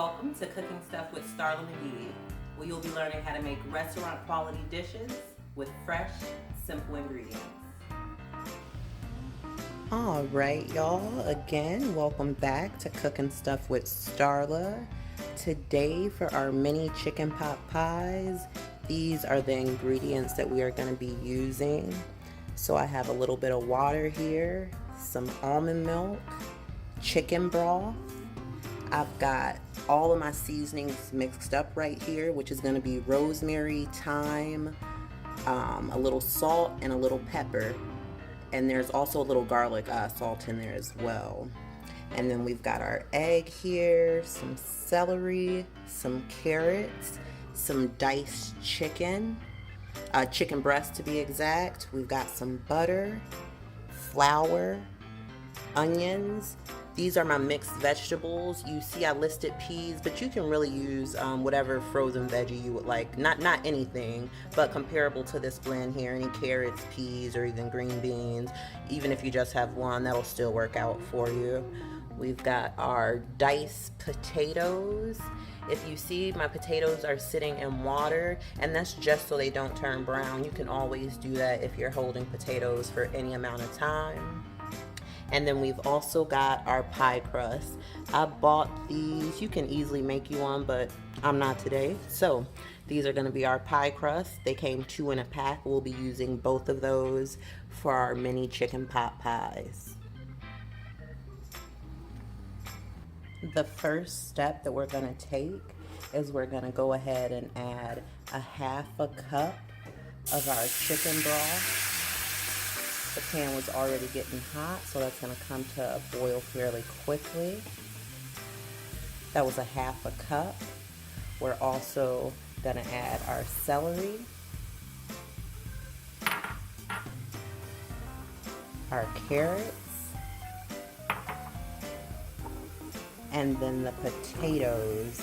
Welcome to Cooking Stuff with Starla McGee, where you'll be learning how to make restaurant quality dishes with fresh, simple ingredients. All right, y'all. Again, welcome back to Cooking Stuff with Starla. Today for our mini chicken pot pies, these are the ingredients that we are going to be using. So I have a little bit of water here, some almond milk, chicken broth. I've got all of my seasonings mixed up right here, which is going to be rosemary, thyme, a little salt, and a little pepper. And there's also a little garlic salt in there as well. And then we've got our egg here, some celery, some carrots, some diced chicken, chicken breast to be exact. We've got some butter, flour, onions. These are my mixed vegetables. You see I listed peas, but you can really use whatever frozen veggie you would like. Not anything, but comparable to this blend here. Any carrots, peas, or even green beans. Even if you just have one, that'll still work out for you. We've got our diced potatoes. If you see, my potatoes are sitting in water, and that's just so they don't turn brown. You can always do that if you're holding potatoes for any amount of time. And then we've also got our pie crust. I bought these. You can easily make you one, but I'm not today. So these are gonna be our pie crust. They came 2 in a pack. We'll be using both of those for our mini chicken pot pies. The first step that we're gonna take is we're gonna go ahead and add a 1/2 cup of our chicken broth. The pan was already getting hot, so that's going to come to a boil fairly quickly. That was a 1/2 cup. We're also going to add our celery, our carrots, and then the potatoes,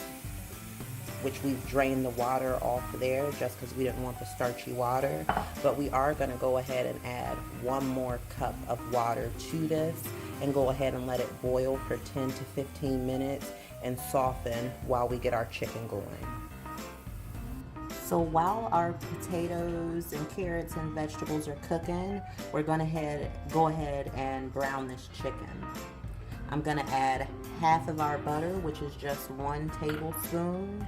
which we've drained the water off there just because we didn't want the starchy water. But we are going to go ahead and add 1 more cup of water to this and go ahead and let it boil for 10 to 15 minutes and soften while we get our chicken going. So while our potatoes and carrots and vegetables are cooking, we're going to go ahead and brown this chicken. I'm going to add 1/2 of our butter, which is just 1 tablespoon,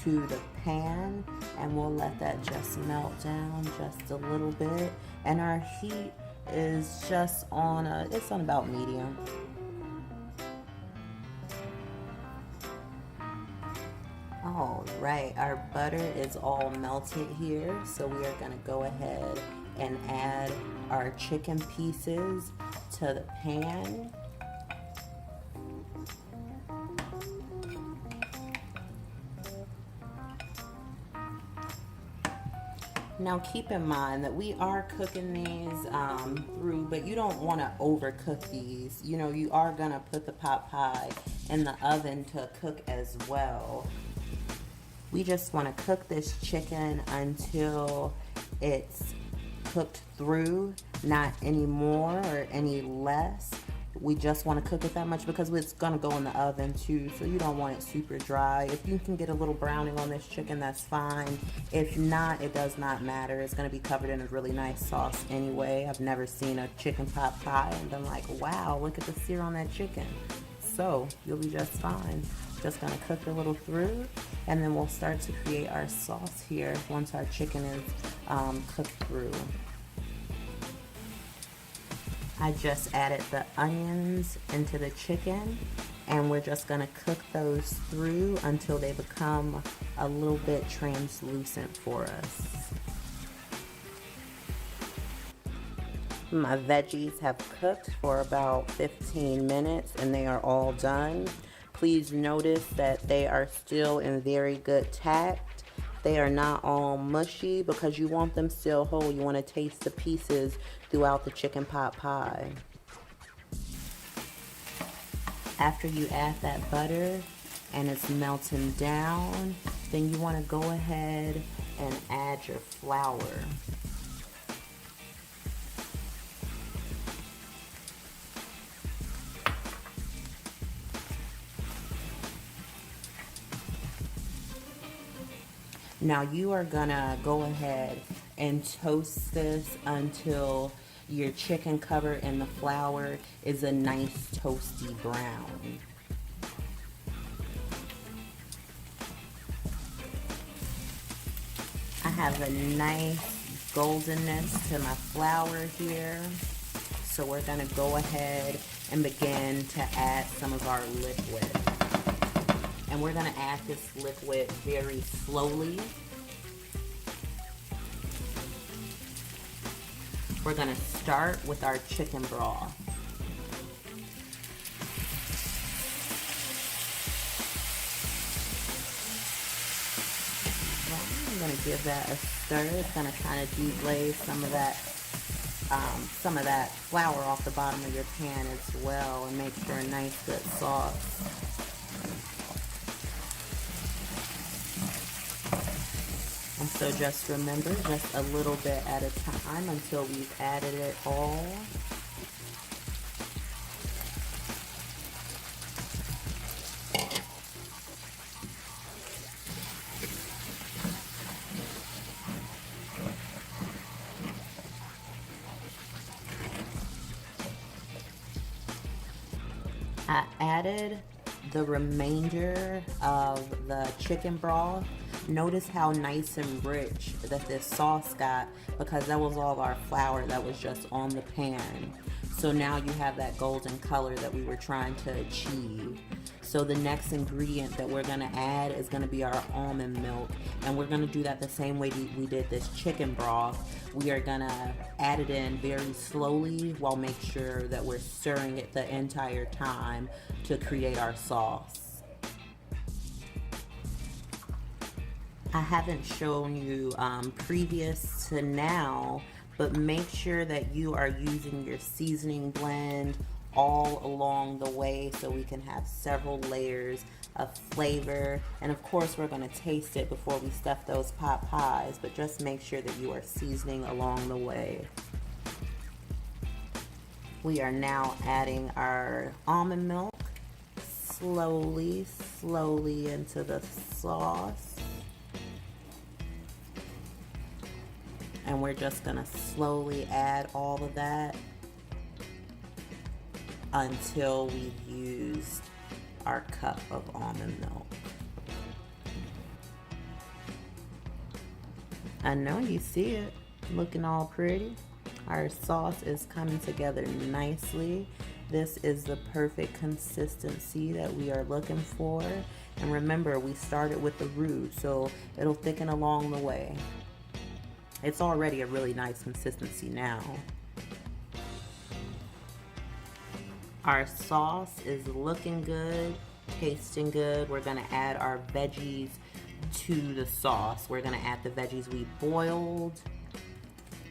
to the pan, and we'll let that just melt down just a little bit. And our heat is just on it's on about medium. All right, our butter is all melted here, so we are going to go ahead and add our chicken pieces to the pan. Now keep in mind that we are cooking these through, but you don't want to overcook these. You know, you are going to put the pot pie in the oven to cook as well. We just want to cook this chicken until it's cooked through, not any more or any less. We just want to cook it that much because it's going to go in the oven too, so you don't want it super dry. If you can get a little browning on this chicken, that's fine. If not, it does not matter. It's going to be covered in a really nice sauce anyway. I've never seen a chicken pot pie and been like, wow, look at the sear on that chicken. So you'll be just fine. Just going to cook it a little through, and then we'll start to create our sauce here once our chicken is cooked through. I just added the onions into the chicken, and we're just going to cook those through until they become a little bit translucent for us. My veggies have cooked for about 15 minutes and they are all done. Please notice that they are still in very good tact. They are not all mushy because you want them still whole. You want to taste the pieces throughout the chicken pot pie. After you add that butter and it's melting down, then you want to go ahead and add your flour. Now you are gonna go ahead and toast this until your chicken covered in the flour is a nice toasty brown. I have a nice goldenness to my flour here. So we're gonna go ahead and begin to add some of our liquid. And we're gonna add this liquid very slowly. We're gonna start with our chicken broth. I'm gonna give that a stir. It's gonna kind of deglaze some of that flour off the bottom of your pan as well, and make for a nice good sauce. And so just remember, just a little bit at a time until we've added it all. I added the remainder of the chicken broth. Notice how nice and rich that this sauce got, because that was all our flour that was just on the pan. So now you have that golden color that we were trying to achieve. So the next ingredient that we're gonna add is gonna be our almond milk, and we're gonna do that the same way we did this chicken broth. We are gonna add it in very slowly while make sure that we're stirring it the entire time to create our sauce. I haven't shown you previous to now, but make sure that you are using your seasoning blend all along the way so we can have several layers of flavor. And of course we're going to taste it before we stuff those pot pies, but just make sure that you are seasoning along the way. We are now adding our almond milk slowly into the sauce. And we're just gonna slowly add all of that until we've used our cup of almond milk. I know you see it looking all pretty. Our sauce is coming together nicely. This is the perfect consistency that we are looking for. And remember, we started with the roux, so it'll thicken along the way. It's already a really nice consistency now. Our sauce is looking good, tasting good. We're gonna add our veggies to the sauce. We're gonna add the veggies we boiled,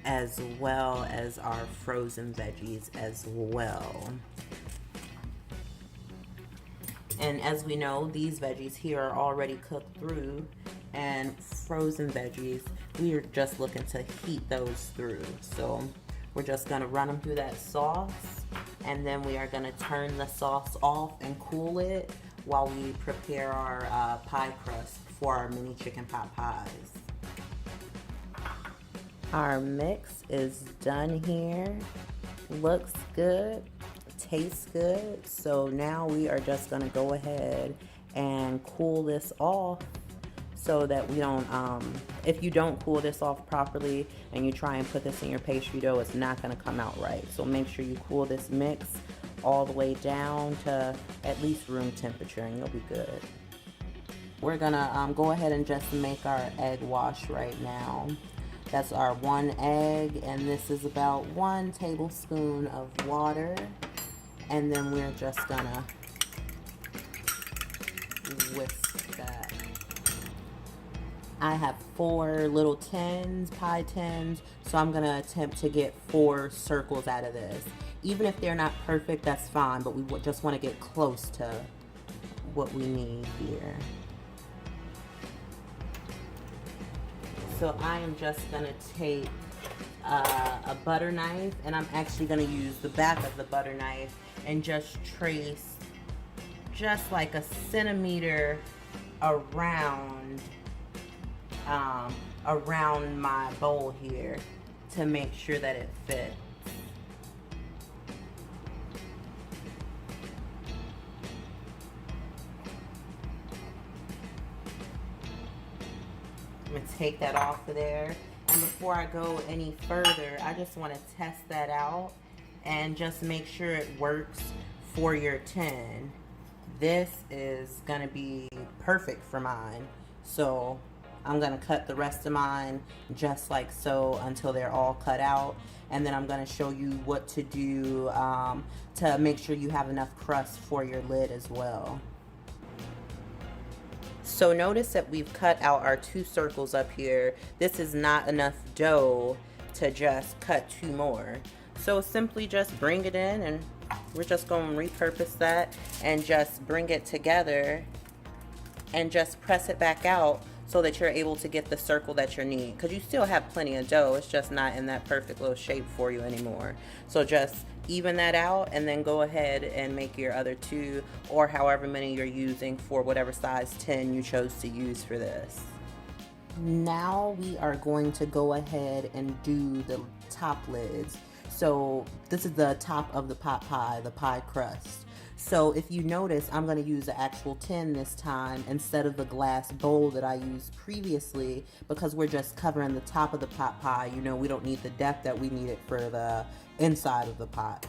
as well as our frozen veggies as well. And as we know, these veggies here are already cooked through, and frozen veggies, we are just looking to heat those through. So we're just gonna run them through that sauce, and then we are gonna turn the sauce off and cool it while we prepare our pie crust for our mini chicken pot pies. Our mix is done here. Looks good, tastes good. So now we are just gonna go ahead and cool this off, so that we don't, if you don't cool this off properly and you try and put this in your pastry dough, it's not gonna come out right. So make sure you cool this mix all the way down to at least room temperature, and you'll be good. We're gonna go ahead and just make our egg wash right now. That's our 1 egg, and this is about 1 tablespoon of water. And then we're just gonna whisk that. I have 4 little tins, pie tins, so I'm gonna attempt to get 4 circles out of this. Even if they're not perfect, that's fine, but we just wanna get close to what we need here. So I am just gonna take a butter knife, and I'm actually gonna use the back of the butter knife and just trace just like a centimeter around around my bowl here to make sure that it fits. I'm gonna take that off of there. And before I go any further, I just want to test that out and just make sure it works for your tin. This is gonna be perfect for mine. So I'm gonna cut the rest of mine just like so until they're all cut out. And then I'm gonna show you what to do to make sure you have enough crust for your lid as well. So notice that we've cut out our 2 circles up here. This is not enough dough to just cut 2 more. So simply just bring it in, and we're just going to repurpose that and just bring it together and just press it back out so that you're able to get the circle that you need, because you still have plenty of dough. It's just not in that perfect little shape for you anymore. So just even that out and then go ahead and make your other 2, or however many you're using for whatever size tin you chose to use for this. Now we are going to go ahead and do the top lids. So this is the top of the pot pie, the pie crust. So if you notice, I'm going to use the actual tin this time instead of the glass bowl that I used previously, because we're just covering the top of the pot pie. You know, we don't need the depth that we needed for the inside of the pot.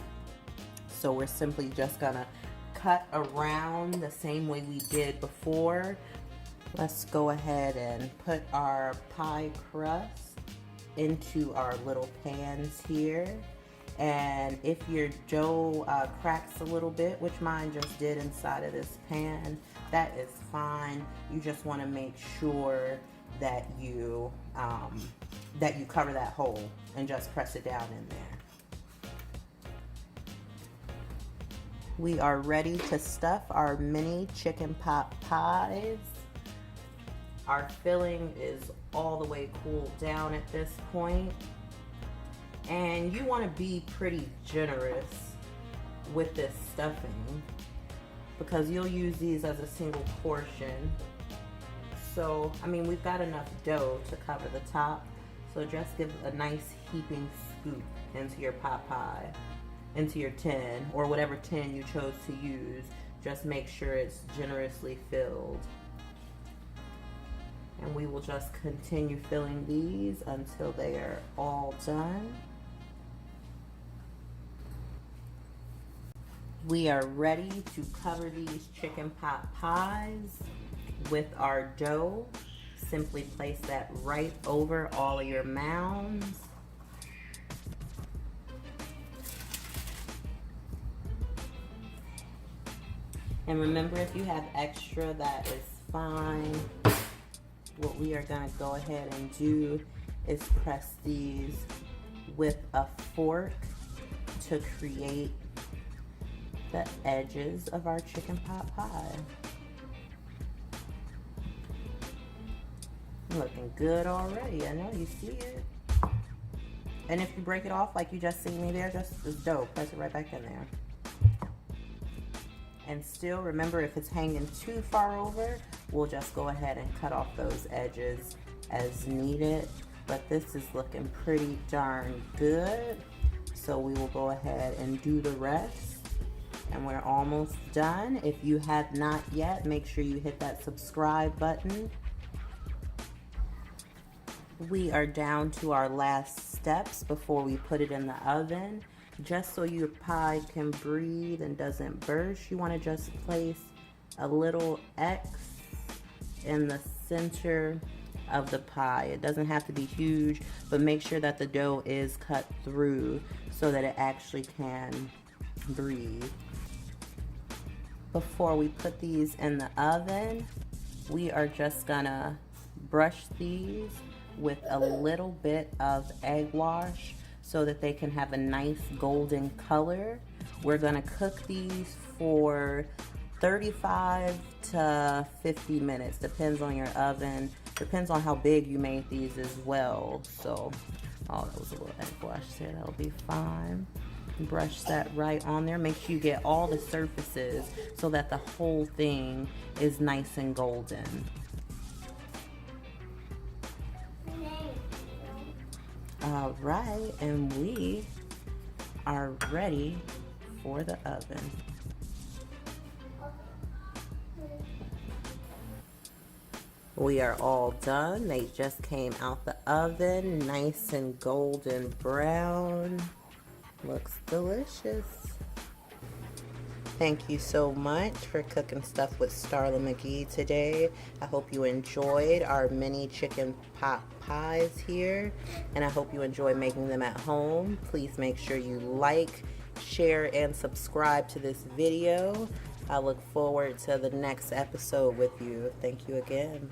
So we're simply just going to cut around the same way we did before. Let's go ahead and put our pie crust into our little pans here. And if your dough cracks a little bit, which mine just did inside of this pan, that is fine. You just want to make sure that you cover that hole and just press it down in there. We are ready to stuff our mini chicken pot pies. Our filling is all the way cooled down at this point. And you want to be pretty generous with this stuffing, because you'll use these as a single portion. So, I mean, we've got enough dough to cover the top. So just give a nice heaping scoop into your pot pie, into your tin, or whatever tin you chose to use. Just make sure it's generously filled. And we will just continue filling these until they are all done. We are ready to cover these chicken pot pies with our dough. Simply place that right over all of your mounds. And remember, if you have extra, that is fine. What we are going to go ahead and do is press these with a fork to create the edges of our chicken pot pie. Looking good already. I know you see it. And if you break it off like you just see me there, just dough, press it right back in there. And still remember, if it's hanging too far over, we'll just go ahead and cut off those edges as needed. But this is looking pretty darn good. So we will go ahead and do the rest. And we're almost done. If you have not yet, make sure you hit that subscribe button. We are down to our last steps before we put it in the oven. Just so your pie can breathe and doesn't burst, you want to just place a little X in the center of the pie. It doesn't have to be huge, but make sure that the dough is cut through so that it actually can breathe. Before we put these in the oven, we are just gonna brush these with a little bit of egg wash so that they can have a nice golden color. We're gonna cook these for 35 to 50 minutes, depends on your oven, depends on how big you made these as well. So, oh, that was a little egg wash there, that'll be fine. Brush that right on there. Make sure you get all the surfaces so that the whole thing is nice and golden. All right, and we are ready for the oven. We are all done. They just came out the oven, nice and golden brown. Looks delicious. Thank you so much for cooking stuff with Starla McGee today. I hope you enjoyed our mini chicken pot pies here, and I hope you enjoy making them at home. Please make sure you like, share, and subscribe to this video. I look forward to the next episode with you. Thank you again.